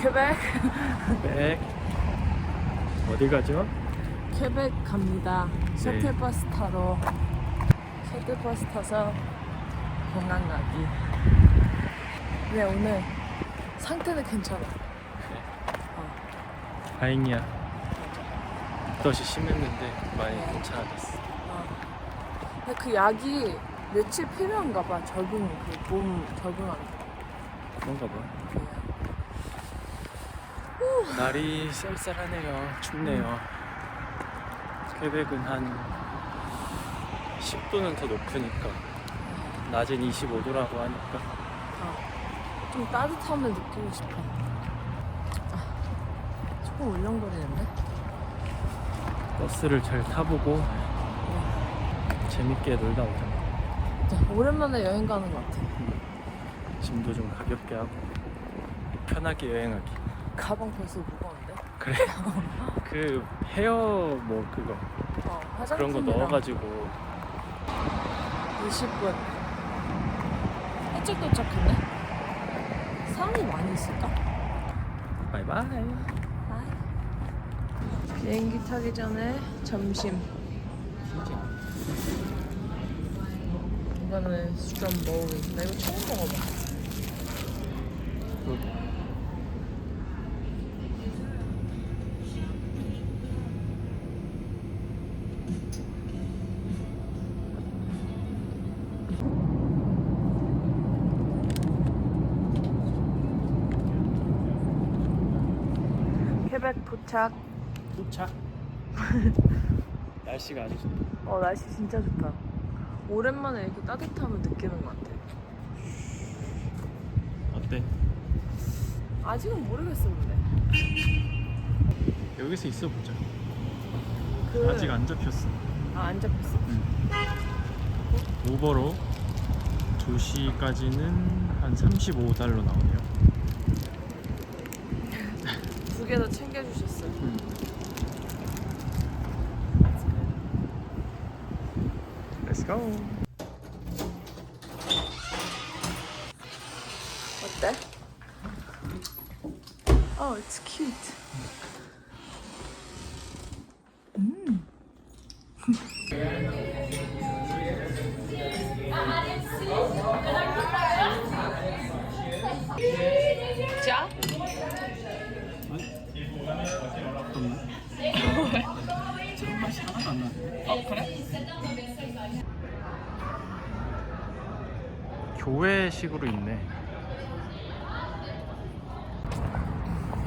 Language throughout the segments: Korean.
퀘벡. 퀘벡. 어디 가죠? 퀘벡 갑니다. 네. 셔틀버스 타러. 셔틀버스 타서 공항 가기. 네, 오늘 상태는 괜찮아. 다행이야. 덧이 심했는데 많이 괜찮아졌어. 근데 그 약이 며칠 필요한가 봐. 몸 적응하는. 그런가 봐. 날이 쌀쌀하네요. 춥네요. 퀘벡은 한 10도는 더 높으니까 낮엔 25도라고 하니까 좀 따뜻함을 느끼고 싶어. 조금 울렁거리는데? 버스를 잘 타보고 재밌게 놀다 오자. 오랜만에 여행 가는 것 같아. 짐도 좀 가볍게 하고 편하게 여행하기. 가방 벌써 무거운데? 그래. 그 헤어 뭐 그거 그런 거 화장품이랑 넣어가지고 20분. 일찍 도착했네? 사람이 많이 있을까? 바이바이. 비행기 타기 전에 점심. 이거는 스트롬보리. 나 이거 처음 먹어봐. 퀘벡 도착. 도착. 날씨가 아주 좋다. 날씨 진짜 좋다. 오랜만에 이렇게 따뜻함을 느끼는 것 같아. 어때? 아직은 모르겠어 근데. 여기서 있어 보자. 그... 아직 안 잡혔어. 안 잡혔어? 우버로 2시까지는 한 $35 나오네요. 두 개 더 챙겨주셨어. Let's go. 어때? Oh, it's cute. 짜? 맛이 하나도 안 나네. 그래? 교회식으로 있네.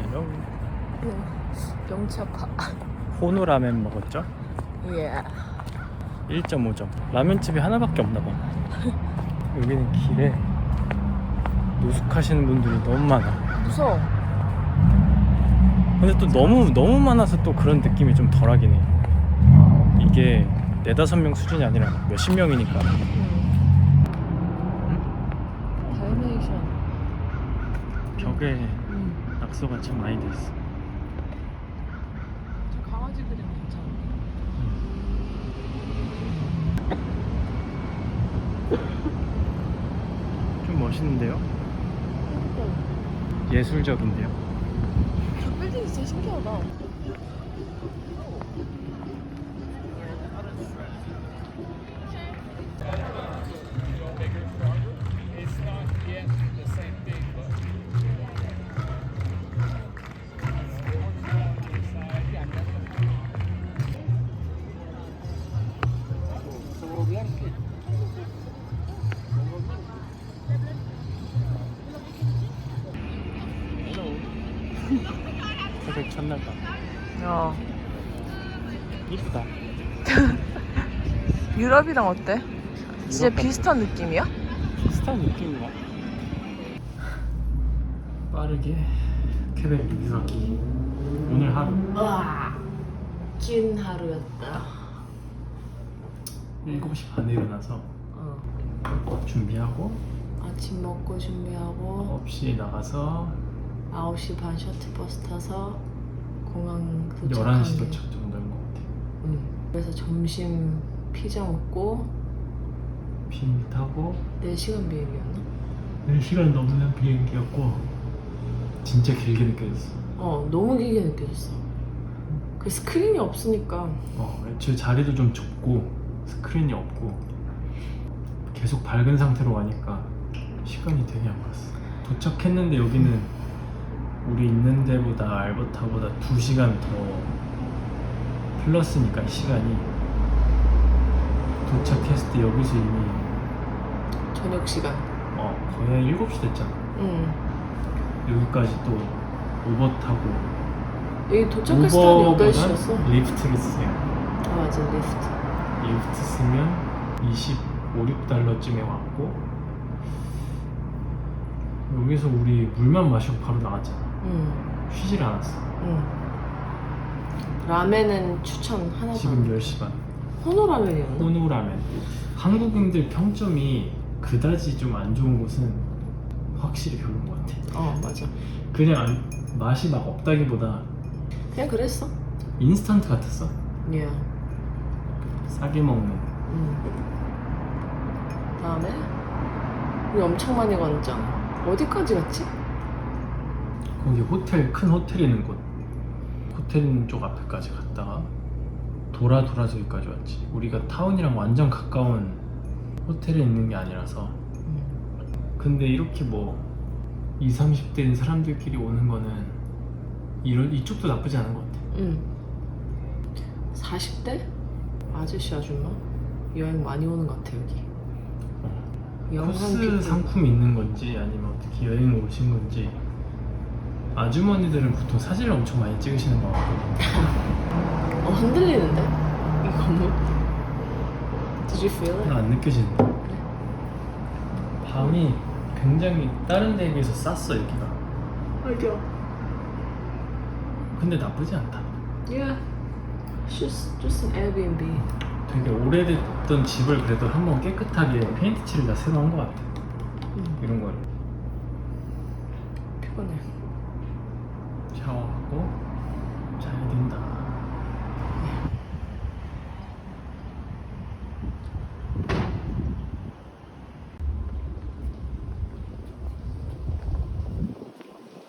헬로. 영차파. 호노 라멘 먹었죠? 예. 1.5점. 라면집이 하나밖에 없나 봐. 여기는 길에 노숙하시는 분들이 너무 많아. 무서워. 근데 또 너무 많아서 또 그런 느낌이 좀 덜하긴 해. 이게 4-5명 수준이 아니라 몇십 명이니까. 다이메이션. 벽에 낙서가 참 많이 돼 있어. 저 강아지 그림 괜찮아. 좀 멋있는데요? 예술적인데요? 저 빌딩이 진짜 신기하다. 퀘벡 첫날 밤. 이쁘다. 유럽이랑 어때? 진짜 유럽 같아. 비슷한 느낌이야? 비슷한 느낌이야. 빠르게 퀘벡 리뷰하기. 오늘 하루 와, 긴 하루였다. 7시 반에 일어나서 준비하고 아침 먹고 준비하고 9시에 나가서 9시 반 셔틀버스 타서 공항 11시 도착 정도인 것 같아. 그래서 점심 피자 먹고 비행기 타고 4시간 비행기였나? 4시간 넘는 비행기였고 진짜 길게 느껴졌어. 너무 길게 느껴졌어. 그 스크린이 없으니까. 애초에 자리도 좀 좁고 스크린이 없고 계속 밝은 상태로 가니까 시간이 되게 안 갔어. 도착했는데 여기는 우리 있는 데보다 알버타보다 2시간 더 플러스니까 시간이. 도착했을 때 여기서 이미 저녁 시간. 거의 7시 됐잖아. 여기까지 또 우버 타고. 여기 도착했을 때 한 8시였어. 우버보단 리프트를 쓰세요. 맞아, 리프트 쓰면 25, 6달러쯤에 왔고, 여기서 우리 물만 마시고 바로 나왔잖아. 쉬질 않았어. 라멘은 추천 하나도. 지금 10시 반. 호노라멘이었나? 호누라멘. 한국인들 평점이 그다지 좀 안 좋은 곳은 확실히 별로인 것 같아. 맞아. 그냥 맛이 막 없다기보다 그냥 그랬어. 인스턴트 같았어. 예. 싸게 먹는. 다음에 우리 엄청 많이 갔잖아. 어디까지 갔지? 거기 호텔, 큰 호텔 있는 곳. 호텔 있는 쪽 앞에까지 갔다가 돌아서 여기까지 왔지. 우리가 타운이랑 완전 가까운 호텔에 있는 게 아니라서. 근데 이렇게 뭐 20, 30대인 사람들끼리 오는 거는 이쪽도 나쁘지 않은 것 같아. 40대? 아저씨 아줌마? 여행 많이 오는 것 같아 여기. 코스 피플. 상품이 있는 건지 아니면 어떻게 여행을 오신 건지. 아주머니들은 보통 사진을 엄청 많이 찍으시는 것 같고. 흔들리는데? 이 건물? Did you feel it? 안 느껴지는데. 밤이 굉장히 다른 데에 비해서 쌌어 여기가. 알죠. 근데 나쁘지 않다. Yeah. It's just an Airbnb. 되게 오래됐던 집을 그래도 한번 깨끗하게 페인트 칠을 다 새로 한 것 같아. 이런 거를 피곤해. 샤워하고 자야 된다.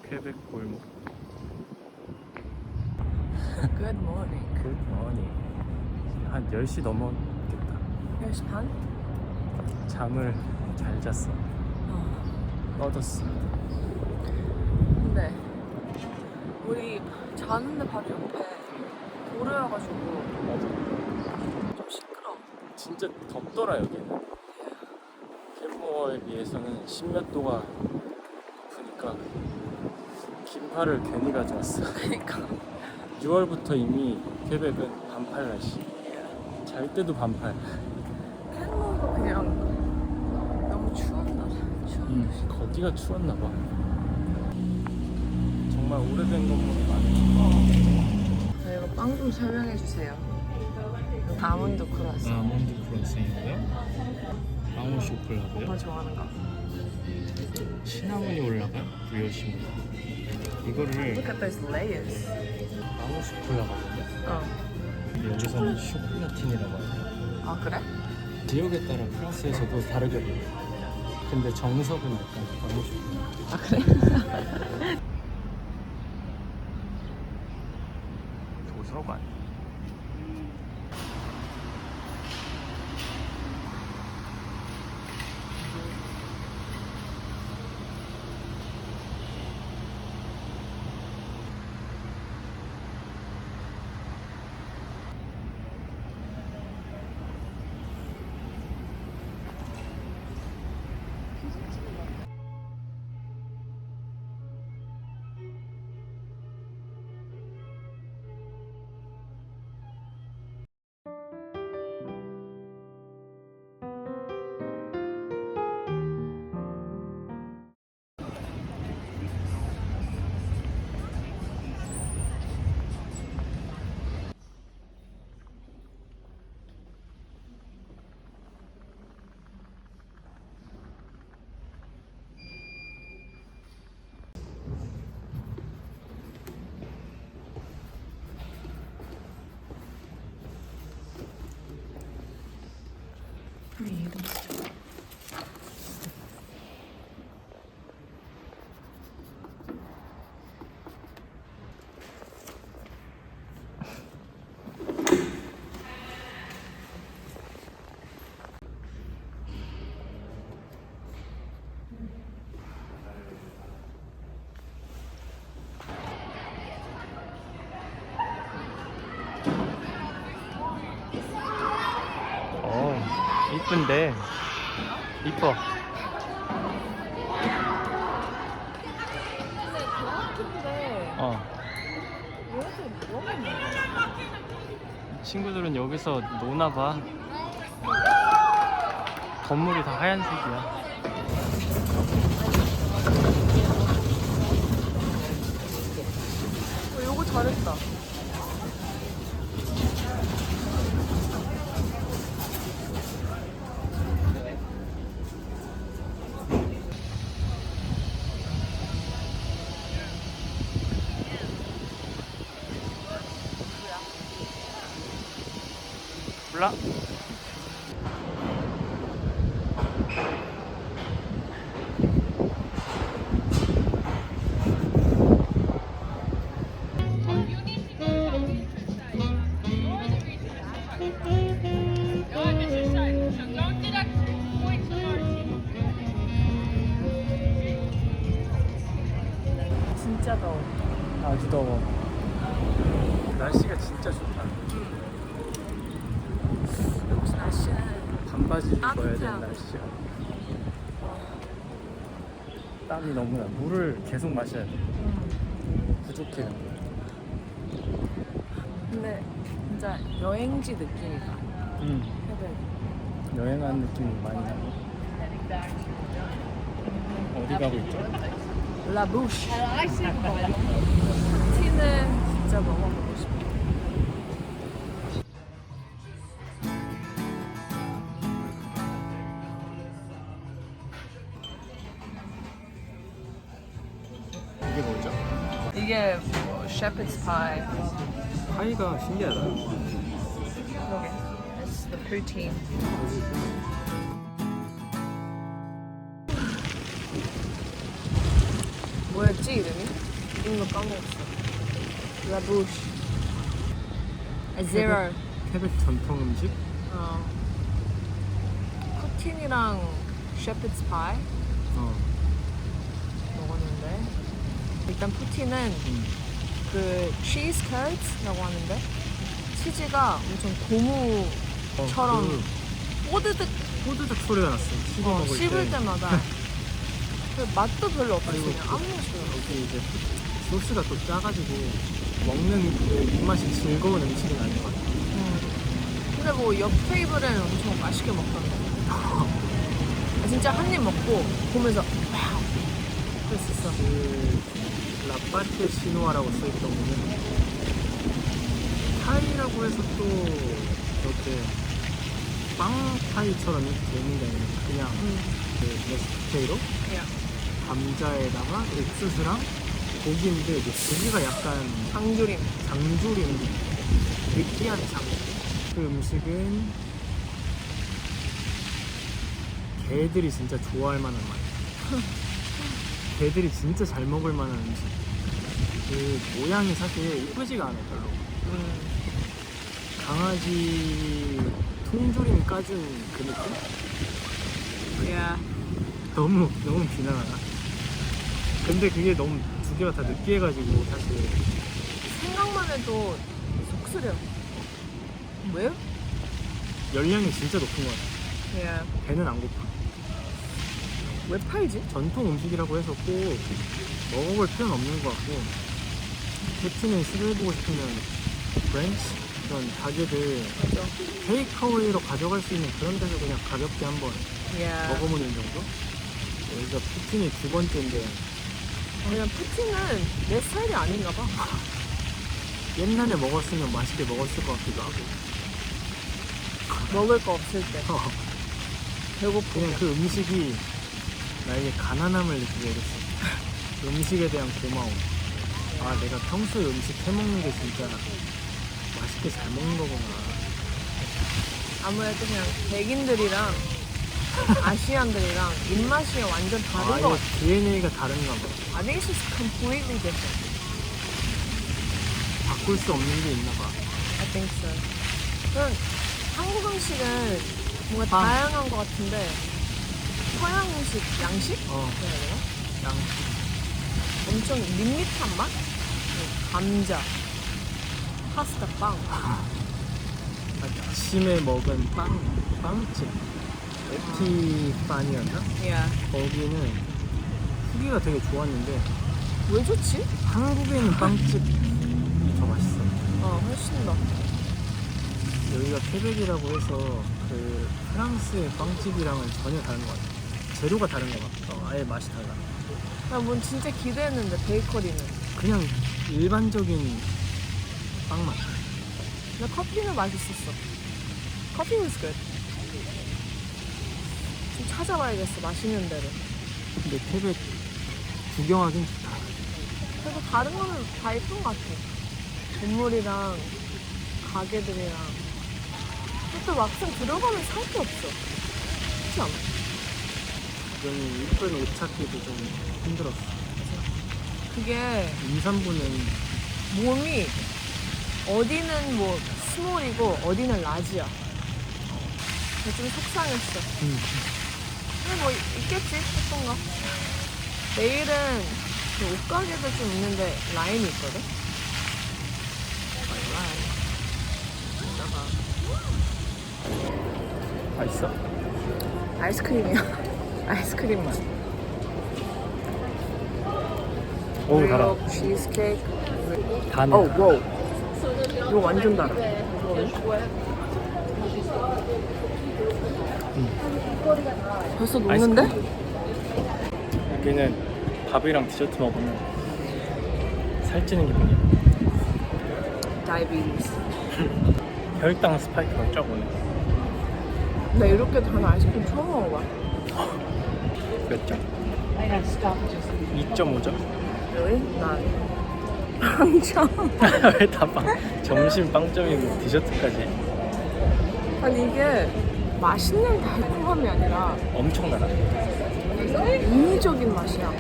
퀘벡 골목. Good morning. 굿모닝. 한 10시 넘었겠다. 10시 반? 잠을 잘 잤어. 뻗었어. 근데 우리 자는데 바로 옆에 도로여가지고 좀 시끄러워. 진짜 덥더라 여기는. 캔버에 비해서는 10몇 도가 높으니까 긴팔을 괜히 가져왔어. 그러니까 6월부터 이미 퀘벡은 반팔 날씨. 잘 때도 반팔. 캔버가 그냥 너무 추웠나? 거기가 추웠나 봐. 정말 오래된 건물이 많으니까. 이거 빵 좀 설명해 주세요. 아몬드 크루아상. 아몬드 크루아상이고요. 빵을 쇼콜라고요. 오빠 좋아하는 거. 시나몬이 올라간 브리오시. 이거를 Look at those layers. 빵을 쇼콜라거든요. 여기서는 쇼콜라틴이라고 하죠. 아 그래? 지역에 따라 프랑스에서도 다르게 불려요. 근데 정석은 약간 빵을 쇼콜라. 아 그래? 도서관. 이쁜데. 이뻐. 근데 대학인데 어. 여기서 뭐 하는 거야? 친구들은 여기서 노나봐. 건물이 다 하얀색이야. 요거 잘했다. 몰라? 진짜 더워. 아주 더워. 날씨가 진짜 좋다. 여기서 날씨는 반바지를 입어야 되는 따뜻하고. 날씨야. 땀이 너무 나. 물을 계속 마셔야 돼. 부족해. 근데 진짜 여행지 느낌이다. 해변. 여행하는 느낌이 많이 나고. 어디 가고 있죠? 라부시. 티는 진짜 먹어보고 싶어. 이게 뭐죠? 이게 뭐 shepherd's pie. 파이가 신기하다. 그러게. It's the poutine. 뭐였지 이름이? 이름도 까먹었어. 라부시. Zero. 케벡 전통 음식? 어. 푸틴이랑 shepherd's pie 어. 먹었는데 일단 푸틴은 그 cheese curds라고 하는데 치즈가 엄청 고무처럼 뽀드득 호드득 소리가 났어. 씹어 먹을 씹을 때. 때마다 그 맛도 별로 없어. 아이고, 그냥 아무 맛도 없어. 여기 이제 소스가 또 짜가지고 먹는 그 입맛이 즐거운 음식은 아닌 것 같아. 근데 뭐 옆 테이블에는 엄청 맛있게 먹던데. 진짜 한 입 먹고 보면서 와우 그랬었어. 그 라파테 시노아라고 써있던 거는 파이라고 해서 또 이렇게 빵 파이처럼 이렇게 되는 게 아니라 그냥 그 메스테이로 야, 감자에다가 옥수수랑 고기인데 이제 고기가 약간 장조림. 장조림 느끼한 장. 그 음식은 개들이 진짜 좋아할 만한 맛. 개들이 진짜 잘 먹을 만한 음식. 그 모양이 사실 이쁘지가 않아 별로. 강아지 통조림 까준 그 느낌? 야, 너무 비난하다. 근데 그게 너무 두 개가 다 느끼해가지고 사실 생각만 해도 속 쓰려. 왜? 열량이 진짜 높은 것 같아. 야, 배는 안 고파. 왜 팔지? 전통 음식이라고 해서 꼭 먹어볼 필요는 없는 것 같고, 베트는 시도해보고 싶으면 브랜치? 그런 가게들 맞아. 테이크어웨이로 가져갈 수 있는 그런 데서 그냥 가볍게 한번 야, 먹어보는 정도? 여기가 푸틴이 두 번째인데 그냥 푸틴은 내 스타일이 아닌가 봐. 옛날에 먹었으면 맛있게 먹었을 것 같기도 하고 먹을 거 없을 때 배고프면. 그냥 그 음식이 나에게 가난함을 느끼게 해줬어. 음식에 대한 고마움. 아, 내가 평소에 음식 해먹는 게 진짜 맛있게 잘 먹는 거구나. 아무래도 그냥 백인들이랑 아시안들이랑 입맛이 완전 다른 아, 거 이거 같아. DNA가 다른가 봐. I think it's just completely different. 바꿀 수 없는 게 있나 봐. I think so. 그럼 한국 음식은 뭔가 빵. 다양한 것 같은데 서양 음식 양식? 어, 그래야 되나? 그냥 엄청 밋밋한 맛? 감자, 파스타 빵. 아침에 먹은 빵집. 에티파니였나? 야, 거기는 후기가 되게 좋았는데 왜 좋지? 한국에 있는 빵집이 더 맛있어. 훨씬 더. 여기가 퀘벡이라고 해서 그 프랑스의 빵집이랑은 전혀 다른 것 같아. 재료가 다른 것 같아. 아예 맛이 달라. 나뭔 진짜 기대했는데 베이커리는. 그냥 일반적인 빵 맛. 근데 커피는 맛있었어. 커피 was good. 좀 찾아봐야겠어, 맛있는 데를. 근데 퀘벡 구경하긴 좋다. 그래도 다른 거는 다 예쁜 것 같아. 건물이랑 가게들이랑. 또 막상 들어가면 살 게 없어. 그렇지 않아? 주변에 이쁜 옷 찾기도 좀 힘들었어. 그게 임산부는 몸이 어디는 뭐 스몰이고 어디는 라지야. 그래서 좀 속상했어. 근데 뭐 있겠지, 예쁜 거. 내일은 그 옷가게도 좀 있는데 라인이 있거든? 라인. 맛있어? 아이스크림이야. 아이스크림 맛. 어우 달아. 그리고 치즈케이크. 단. 와우. 이거 완전 달아. 벌써 녹는데? 여기는 밥이랑 디저트 먹으면 살찌는 기분이야. 다이비스. 혈당 스파이크가 쫙 오네. 나 이렇게 단 아이스크림 처음 먹어봐. 몇 점? 2.5점? really? 난 빵점. 왜 다 빵? 점심 빵점이고 디저트까지 아니 이게 맛있는 달콤함이 아니라 엄청 달아. 인위적인 맛이야.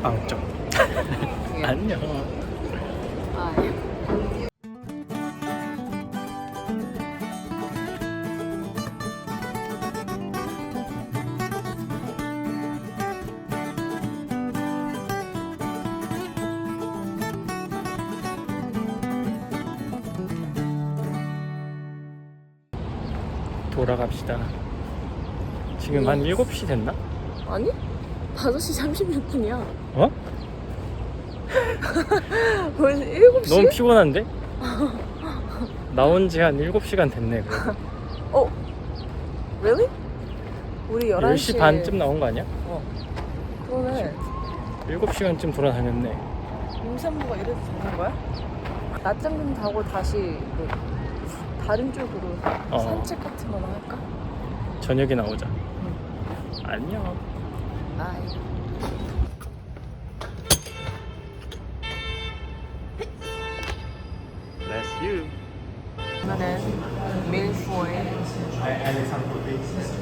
빵점. 안녕. 아, 돌아갑시다. 지금 한 7시 됐나? 아니? 5시 36분이야. 어? 벌써 7시? 너무 피곤한데? 나온 지 한 7시간 됐네. 그래도. really? 우리 11시 10시 반쯤 나온 거 아니야? 그러네. 7시간쯤 돌아다녔네. 임산부가 이래도 되는 거야? 낮잠 좀 자고 다시 뭐 다른 쪽으로 산책 같은 거나 할까? 저녁에 나오자. 안녕. 아이. Bless you. 이거는 밀포의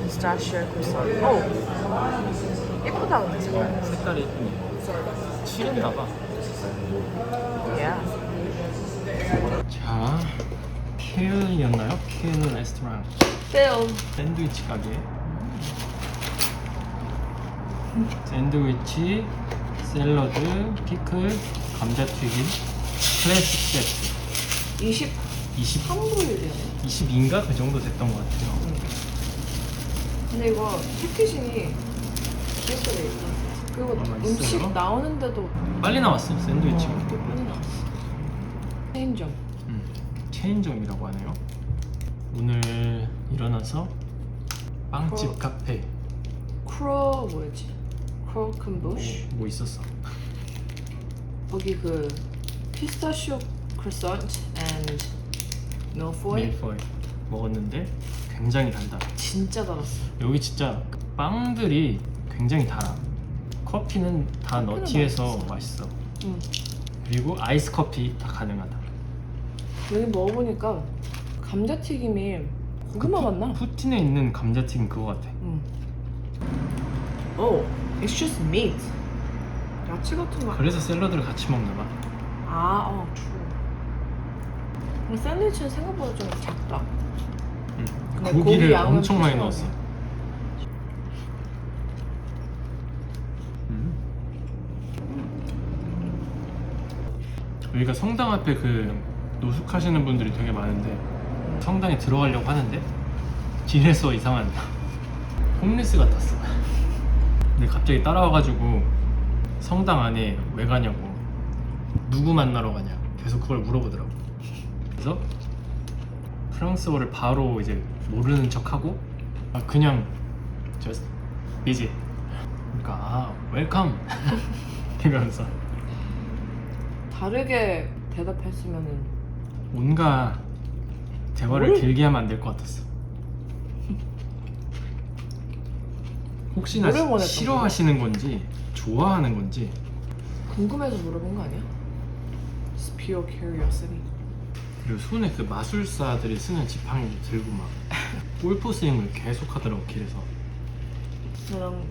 피스타치오 크루선. 오! 예쁘다 근데 색깔. 색깔이 이쁘네. 칠했나봐. Yeah. 자, 케은이었나요? 케은 레스토랑 Film. 샌드위치 가게. 샌드위치, 샐러드, 피클, 감자튀김, 클래식 세트. 23불이래요. 22인가? 그 정도 됐던 것 같아요. 근데 이거 패키징이 귀엽게 돼 있다. 그리고 맛있어요? 음식 나오는데도 빨리 나왔어, 샌드위치가. 꽤 빨리 나왔어. 체인점. 체인점이라고 하네요. 오늘 일어나서 빵집 카페 뭐였지? 크로큰부시? 뭐 있었어? 거기 그 피스타치오 크로선트 and 밀포이 밀포이 먹었는데 굉장히 달다. 진짜 달았어. 여기 진짜 빵들이 굉장히 달아. 커피는 다 커피는 너티해서 맛있어. 응. 그리고 아이스 커피 다 가능하다. 여기 먹어보니까 감자튀김이 고구마 같나? 푸틴에 있는 감자튀김 그거 같아. 응. Oh, it's just meat. 야채 같은 거. 그래서 샐러드를 같이 먹나 봐. true. 근데 샌드위치는 생각보다 좀 작다. 근데 고기를 고기 양은 엄청 많이 푸짐하네. 넣었어. 여기가 성당 앞에 그 노숙하시는 분들이 되게 많은데 성당에 들어가려고 하는데 길에서 이상한 홈리스 같았어. 근데 갑자기 따라와가지고 성당 안에 왜 가냐고, 누구 만나러 가냐, 계속 그걸 물어보더라고. 그래서 프랑스어를 바로 이제 모르는 척하고 그냥 just visit. 그러니까 웰컴 이러면서 다르게 대답했으면은 뭔가 대화를 뭘? 길게 하면 안 될 것 같았어. 혹시나 뭐를 원했던 싫어하시는 건지 좋아하는 건지. 궁금해서 물어본 거 아니야? It's pure curiosity. 그리고 손에 그 마술사들이 쓰는 지팡이를 들고 막 골프 스윙을 계속 하더라고 길에서. 나랑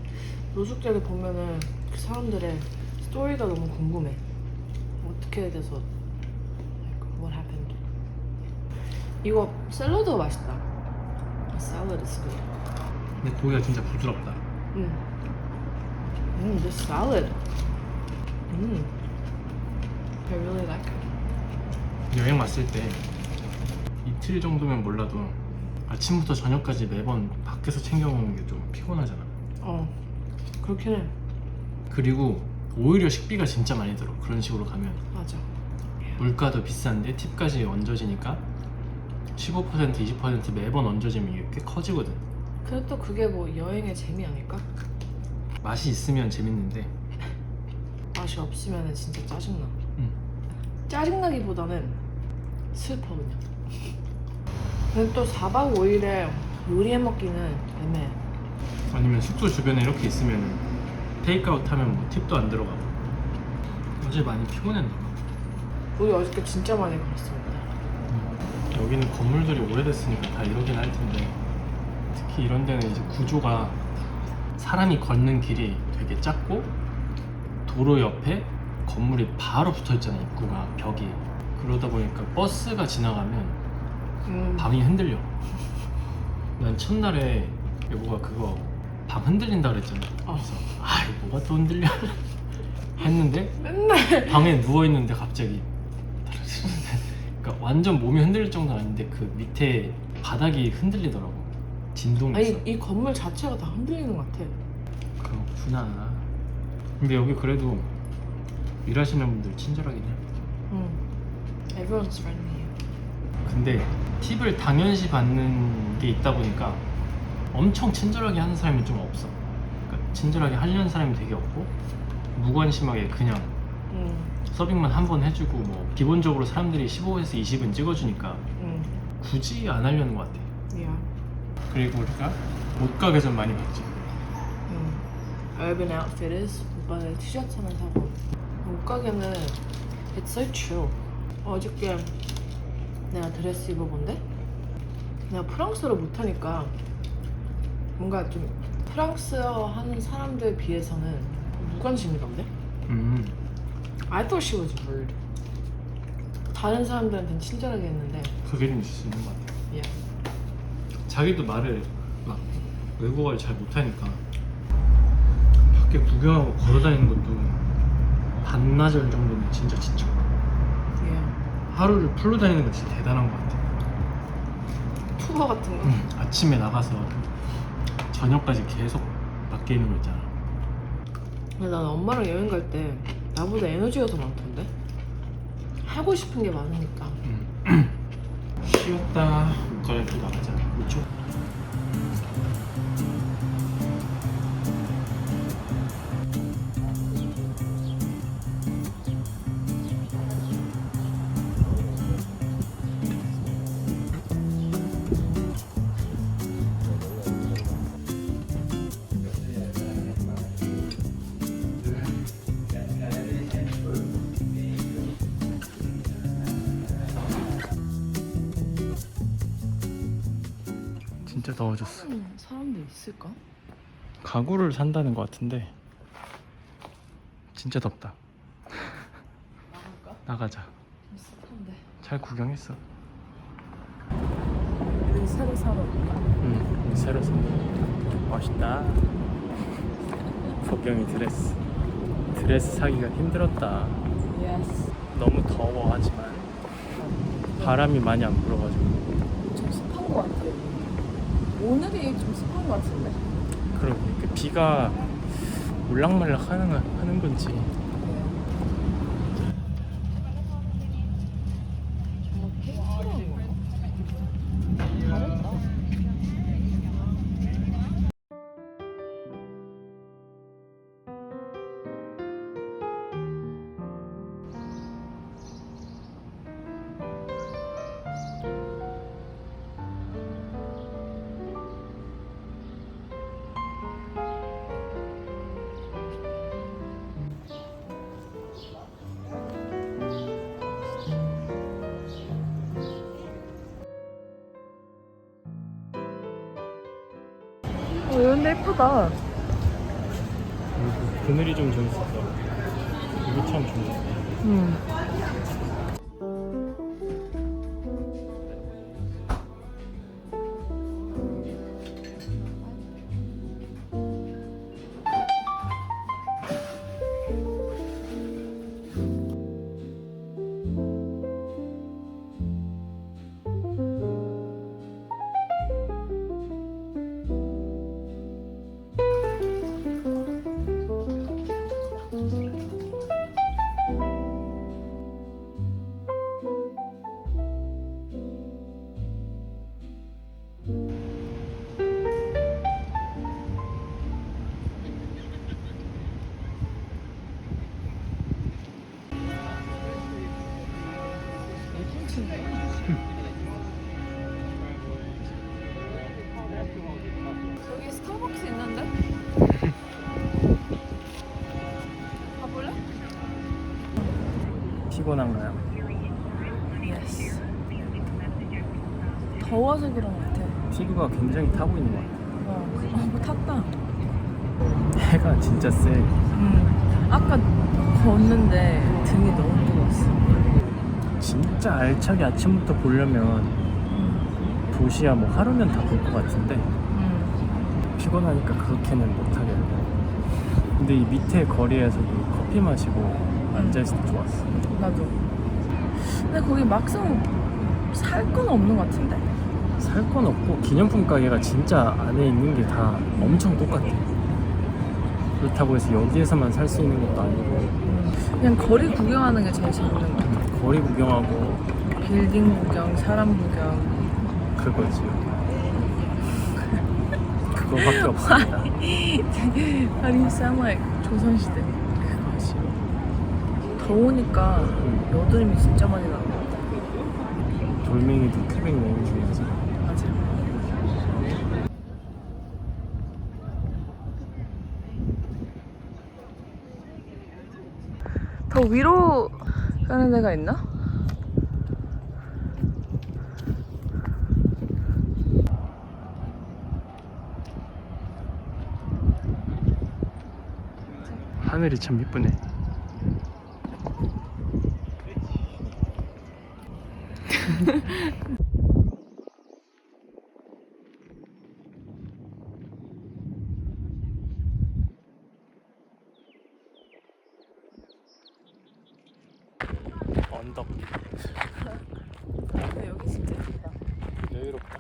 노숙자를 보면은 그 사람들의 스토리가 너무 궁금해. 어떻게 돼서 like, what happened? 이거 샐러드가 맛있다. 샐러드 is good. 근데 고기가 진짜 부드럽다. this salad. I really like it. 여행 왔을 때 이틀 정도면 몰라도 아침부터 저녁까지 매번 밖에서 챙겨 먹는 게 좀 피곤하잖아. 그렇긴 해. 그리고 오히려 식비가 진짜 많이 들어. 그런 식으로 가면 맞아. 물가도 비싼데 팁까지 얹어지니까 15% 20% 매번 얹어지면 이게 꽤 커지거든. 근데 또 그게 뭐 여행의 재미 아닐까? 맛이 있으면 재밌는데. 맛이 없으면 진짜 짜증나. 응. 짜증나기보다는 슬퍼 그냥. 근데 또 4박 5일에 요리해 먹기는 애매해. 아니면 숙소 주변에 이렇게 있으면 테이크아웃 하면 뭐 팁도 안 들어가고. 어제 많이 피곤했나 봐. 우리 어저께 진짜 많이 걸었습니다. 여기는 건물들이 오래됐으니까 다 이러긴 할 텐데, 특히 이런 데는 이제 구조가 사람이 걷는 길이 되게 작고 도로 옆에 건물이 바로 붙어 있잖아. 입구가 벽이. 그러다 보니까 버스가 지나가면 방이 흔들려. 난 첫날에 여보가 그거 방 흔들린다 그랬잖아. 그래서 이거 뭐가 또 흔들려 했는데 맨날 방에 누워있는데 갑자기 그러니까 완전 몸이 흔들릴 정도는 아닌데 그 밑에 바닥이 흔들리더라고. 진동이 있어. 이 건물 자체가 다 흔들리는 것 같아. 그렇구나. 근데 여기 그래도 일하시는 분들 친절하긴 해. Everyone's friendly. 근데 팁을 당연시 받는 게 있다 보니까 엄청 친절하게 하는 사람이 좀 없어. 그러니까 친절하게 하려는 사람이 되게 없고, 무관심하게 그냥 서빙만 한 번 해주고, 뭐 기본적으로 사람들이 15에서 20은 찍어주니까 굳이 안 하려는 것 같아. Yeah. 그리고 우리가 옷가게 좀 많이 봤지. Urban Outfitters 오빠가 티셔츠 하나 사고. 옷가게는 It's so chill. 어저께 내가 드레스 입어본데 내가 프랑스어를 못하니까 뭔가 좀 프랑스어 하는 사람들 비해서는 무관심이던데? I thought she was rude. 다른 사람들한테는 친절하게 했는데 그게 좀 있을 수 있는 것 같아. yeah. 자기도 말을 막 외국어를 잘 못하니까 밖에 구경하고 걸어다니는 것도 반나절 정도면 진짜 지쳐. yeah. 하루를 풀로 다니는 건 진짜 대단한 것 같아. 투어 같은 거? 아침에 나가서 저녁까지 계속 밖에 있는 거 있잖아. 근데 난 엄마랑 여행 갈 때 나보다 에너지가 더 많던데? 하고 싶은 게 많으니까. 쉬었다. 옷가게 또 나가자. 그렇죠? 진짜 더워졌어. 사람들 있을까? 가구를 산다는 것 같은데 진짜 덥다. 나갈까? 나가자. 습한데. 잘 구경했어. 여기 새로 사러 올까? 응, 새로 산. 멋있다. 복경이 드레스 사기가 힘들었다. Yes. 너무 더워하지만 바람이 많이 안 불어가지고. 좀 습한 것 같아. 오늘이 좀 습한 것 같은데. 그러게 그 비가 몰락말락 하는 건지. 이런데 예쁘다. 그늘이 좀 재밌었어. 이거 참 좋네. 응. 여기 스타벅스 있는데? 가볼래? 피곤한가요? 예스. 더워서 그런 것 같아. 피부가 굉장히 타고 있는 것 같아. 뭐 탔다. 해가 진짜 세. 아까 걷는데 등이 너무 뜨거웠어. 진짜 알차게 아침부터 보려면 도시야 뭐 하루면 다 볼 것 같은데 피곤하니까 그렇게는 못하겠네. 근데 이 밑에 거리에서 커피 마시고 앉아있을 때 좋았어. 나도. 근데 거기 막상 살 건 없는 것 같은데? 살 건 없고 기념품 가게가 진짜 안에 있는 게 다 엄청 똑같아. 그렇다고 해서 여기에서만 살 수 있는 것도 아니고 그냥 거리 구경하는 게 제일 재밌는 것 같아. 거리 구경하고 빌딩 구경, 사람 구경. 그거지. 그거밖에 없습니다. How do you sound like 조선시대? 그거지. 더우니까 여드름이 진짜 많이 나는 것 같아. 돌멩이도 큐백 너무 중요하지. 맞아. 더 위로 가는 데가 있나? 하늘이 참 이쁘네. 언덕 근데 여기 진짜 예쁘다. 여유롭다.